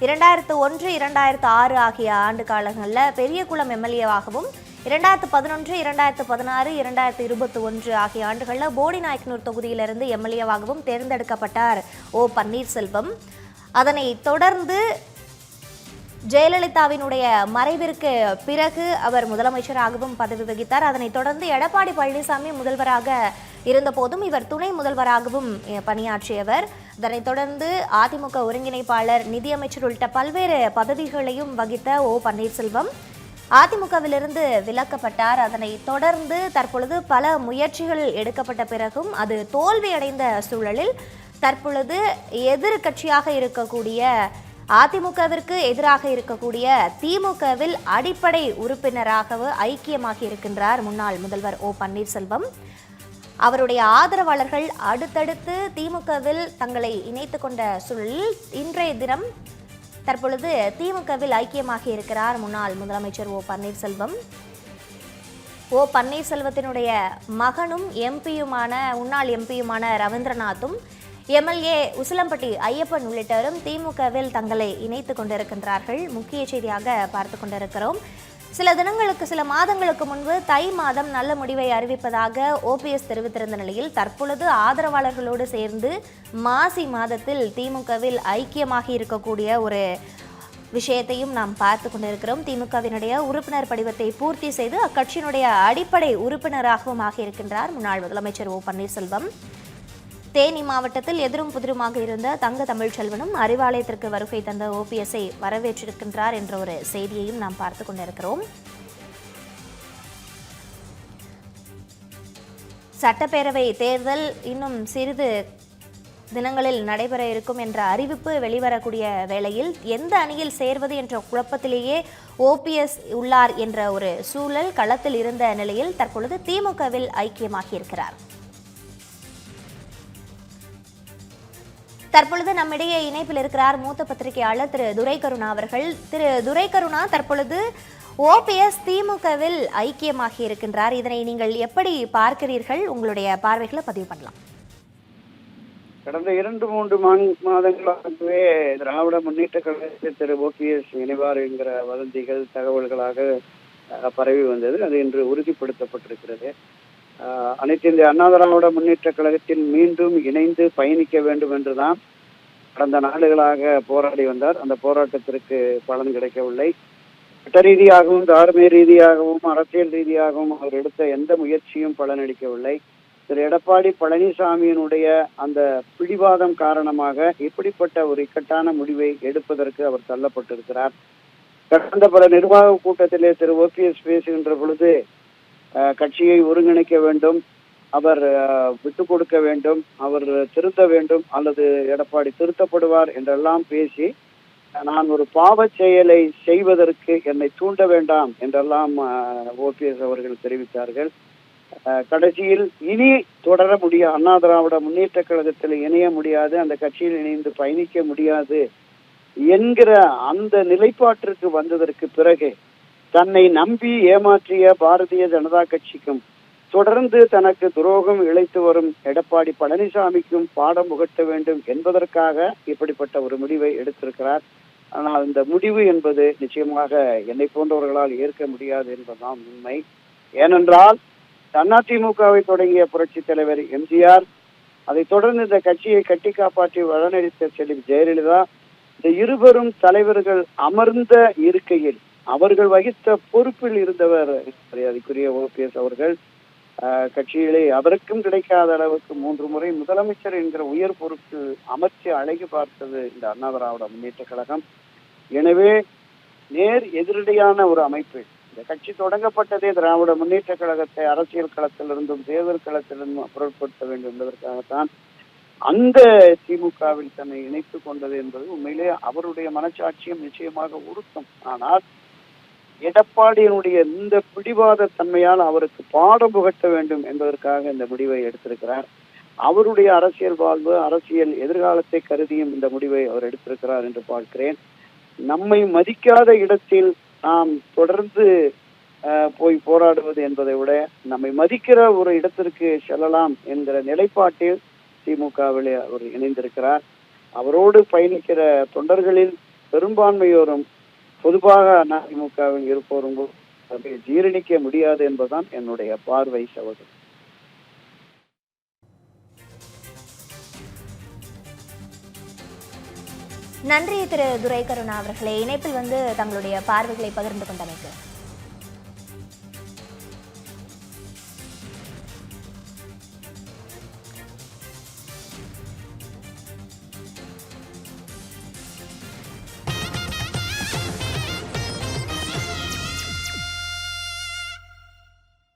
2001, 2006 ஆகிய ஆண்டு காலங்களில் பெரியகுளம் எம்எல்ஏவாகவும் 2011, 2016, 2021 ஆகிய ஆண்டுகளில் போடிநாயக்கனூர் தொகுதியிலிருந்து எம்எல்ஏவாகவும் தேர்ந்தெடுக்கப்பட்டார் ஓ பன்னீர்செல்வம். அதனைத் தொடர்ந்து ஜெயலலிதாவினுடைய மறைவிற்கு பிறகு அவர் முதலமைச்சராகவும் பதவி வகித்தார். அதனைத் தொடர்ந்து எடப்பாடி பழனிசாமி முதல்வராக இருந்தபோதும் இவர் துணை முதல்வராகவும் பணியாற்றியவர். அதனைத் தொடர்ந்து அதிமுக ஒருங்கிணைப்பாளர், நிதியமைச்சர் உள்ளிட்ட பல்வேறு பதவிகளையும் வகித்த ஓ பன்னீர்செல்வம் அதிமுகவிலிருந்து விலக்கப்பட்டார். அதனைத் தொடர்ந்து தற்பொழுது பல முயற்சிகள் எடுக்கப்பட்ட பிறகும் அது தோல்வியடைந்த சூழலில் தற்பொழுது எதிர்கட்சியாக இருக்கக்கூடிய அதிமுகவிற்கு எதிராக இருக்கக்கூடிய திமுகவில் அடிப்படை உறுப்பினராக ஐக்கியமாகி இருக்கின்றார் முன்னாள் முதல்வர் ஓ பன்னீர்செல்வம். அவருடைய ஆதரவாளர்கள் அடுத்தடுத்து திமுகவில் தங்களை இணைத்துக் கொண்ட சூழலில் இன்றைய தினம் தற்பொழுது திமுகவில் ஐக்கியமாகி இருக்கிறார் முன்னாள் முதலமைச்சர் ஓ பன்னீர்செல்வம். ஓ பன்னீர்செல்வத்தினுடைய மகனும் முன்னாள் எம்பியுமான ரவீந்திரநாத்தும், எம்எல்ஏ உசிலம்பட்டி ஐயப்பன் உள்ளிட்டோரும் திமுகவில் தங்களை இணைத்துக் கொண்டிருக்கின்றார்கள். முக்கிய செய்தியாக பார்த்து கொண்டிருக்கிறோம். சில மாதங்களுக்கு முன்பு தை மாதம் நல்ல முடிவை அறிவிப்பதாக ஓபிஎஸ் தெரிவித்திருந்த நிலையில் தற்பொழுது ஆதரவாளர்களோடு சேர்ந்து மாசி மாதத்தில் திமுகவில் ஐக்கியமாகி இருக்கக்கூடிய ஒரு விஷயத்தையும் நாம் பார்த்து கொண்டிருக்கிறோம். திமுகவினுடைய உறுப்பினர் படிவத்தை பூர்த்தி செய்து அக்கட்சியினுடைய அடிப்படை உறுப்பினராகவும் ஆகியிருக்கின்றார் முன்னாள் முதலமைச்சர் ஓ பன்னீர்செல்வம். தேனி மாவட்டத்தில் எதிரும் புதிருமாக இருந்த தங்க தமிழ்ச்செல்வனும் அறிவாலயத்திற்கு வருகை தந்த ஓபிஎஸ்ஐ வரவேற்றிருக்கின்றார் என்ற ஒரு செய்தியையும் நாம் பார்த்து கொண்டிருக்கிறோம். சட்டப்பேரவை தேர்தல் இன்னும் சிறிது தினங்களில் நடைபெற இருக்கும் என்ற அறிவிப்பு வெளிவரக்கூடிய வேளையில் எந்த அணியில் சேர்வது என்ற குழப்பத்திலேயே ஓபிஎஸ் உள்ளார் என்ற ஒரு சூழல் களத்தில் இருந்த நிலையில் தற்பொழுது திமுகவில் ஐக்கியமாகியிருக்கிறார். தற்பொழுது நம்மிடையே இணைப்பில் இருக்கிறார் மூத்த பத்திரிகையாளர் திரு துரைகருணா அவர்கள். திரு துரைகருணா, தற்பொழுது ஓபிஎஸ் திமுகவில் ஐக்கியமாகி இருக்கின்றார். இதனை நீங்கள் எப்படி பார்க்கிறீர்கள்? உங்களுடைய பார்வைகளை பதிவு பண்ணலாம். கடந்த 2-3 மாதங்களாகவே திராவிட முன்னேற்ற கழகத்தில் திரு ஓபிஎஸ் இணைவார் என்கிற வதந்திகள் தகவல்களாக பரவி வந்தது. அது இன்று உறுதிப்படுத்தப்பட்டிருக்கிறது. அனைத்து இந்திய அண்ணா திராவிட முன்னேற்ற கழகத்தில் மீண்டும் இணைந்து பயணிக்க வேண்டும் என்றுதான் கடந்த நாடுகளாக போராடி வந்தார். அந்த போராட்டத்திற்கு பலன் கிடைக்கவில்லை. சட்ட ரீதியாகவும் தார்மீக ரீதியாகவும் அரசியல் ரீதியாகவும் அவர் எடுத்த எந்த முயற்சியும் பலனளிக்கவில்லை. திரு எடப்பாடி பழனிசாமியினுடைய அந்த பிடிவாதம் காரணமாக இப்படிப்பட்ட ஒரு இக்கட்டான முடிவை எடுப்பதற்கு அவர் தள்ளப்பட்டிருக்கிறார். கடந்த பல நிர்வாக கூட்டத்திலே திரு ஓபிஎஸ் பேசுகின்ற பொழுது கட்சியை ஒருங்கிணைக்க வேண்டும், அவர் விட்டு கொடுக்க வேண்டும், அவர் திருத்த வேண்டும் அல்லது எடப்பாடி திருத்தப்படுவார் என்றெல்லாம் பேசி நான் ஒரு பாவ செயலை செய்வதற்கு என்னை தூண்ட வேண்டாம் என்றெல்லாம் ஓபிஎஸ் அவர்கள் தெரிவித்தார்கள். கடைசியில் இனி தொடர முடியாது, அண்ணா திராவிட முன்னேற்ற கழகத்தில் இணைய முடியாது, அந்த கட்சியில் இணைந்து பயணிக்க முடியாது என்கிற அந்த நிலைப்பாட்டிற்கு வந்ததற்கு பிறகு தன்னை நம்பி ஏமாற்றிய பாரதிய ஜனதா கட்சிக்கும் தொடர்ந்து தனக்கு துரோகம் இழைத்து வரும் எடப்பாடி பழனிசாமிக்கும் பாடம் புகட்ட வேண்டும் என்பதற்காக இப்படிப்பட்ட ஒரு முடிவை எடுத்திருக்கிறார். ஆனால் இந்த முடிவு என்பது நிச்சயமாக என்னை போன்றவர்களால் ஏற்க முடியாது என்பதுதான் உண்மை. ஏனென்றால் அதிமுகவை தொடங்கிய புரட்சி தலைவர் எம்ஜிஆர், அதை தொடர்ந்து இந்த கட்சியை கட்டி காப்பாற்றி வழிநடத்த செல்லும் ஜெயலலிதா, இந்த இருவரும் தலைவர்கள் அமர்ந்த இருக்கையில் அவர்கள் வகித்த பொறுப்பில் இருந்தவர் மரியாதைக்குரிய ஓபிஎஸ் அவர்கள். கட்சியிலே அவருக்கும் கிடைக்காத அளவுக்கு 3 முறை முதலமைச்சர் என்கிற உயர் பொறுப்பு அமைச்சு அழகி பார்த்தது இந்த அண்ணா திராவிட முன்னேற்ற கழகம். எனவே நேர் எதிரடியான ஒரு அமைப்பு. இந்த கட்சி தொடங்கப்பட்டதே திராவிட முன்னேற்ற கழகத்தை அரசியல் களத்திலிருந்தும் தேர்தல் களத்திலிருந்தும் அப்புறப்படுத்த வேண்டும் என்பதற்காகத்தான் அந்த திமுகவில் தன்னை இணைத்துக் கொண்டது என்பது உண்மையிலே அவருடைய மனச்சாட்சியம் நிச்சயமாக உறுத்தும். ஆனால் எடப்பாடியினுடைய இந்த பிடிவாத தன்மையால் அவருக்கு பாடம் புகட்ட வேண்டும் என்பதற்காக இந்த முடிவை எடுத்திருக்கிறார். அவருடைய அரசியல் வாழ்வு, அரசியல் எதிர்காலத்தை கருதியும் இந்த முடிவை அவர் எடுத்திருக்கிறார் என்று பார்க்கிறேன். நம்மை மதிக்காத இடத்தில் நாம் தொடர்ந்து போய் போராடுவது என்பதை விட நம்மை மதிக்கிற ஒரு இடத்திற்கு செல்லலாம் என்கிற நிலைப்பாட்டில் திமுகவில் அவர் இணைந்திருக்கிறார். அவரோடு பயணிக்கிற தொண்டர்களில் பெரும்பான்மையோரும் பொதுவாக அதிமுகவில் இருப்போரும் அதை ஜீரணிக்க முடியாது என்பதுதான் என்னுடைய பார்வை சகோதரர். நன்றி திரு துரைக்கருணா அவர்களே, இணைப்பில் வந்து தங்களுடைய பார்வைகளை பகிர்ந்து கொண்டமைக்கு.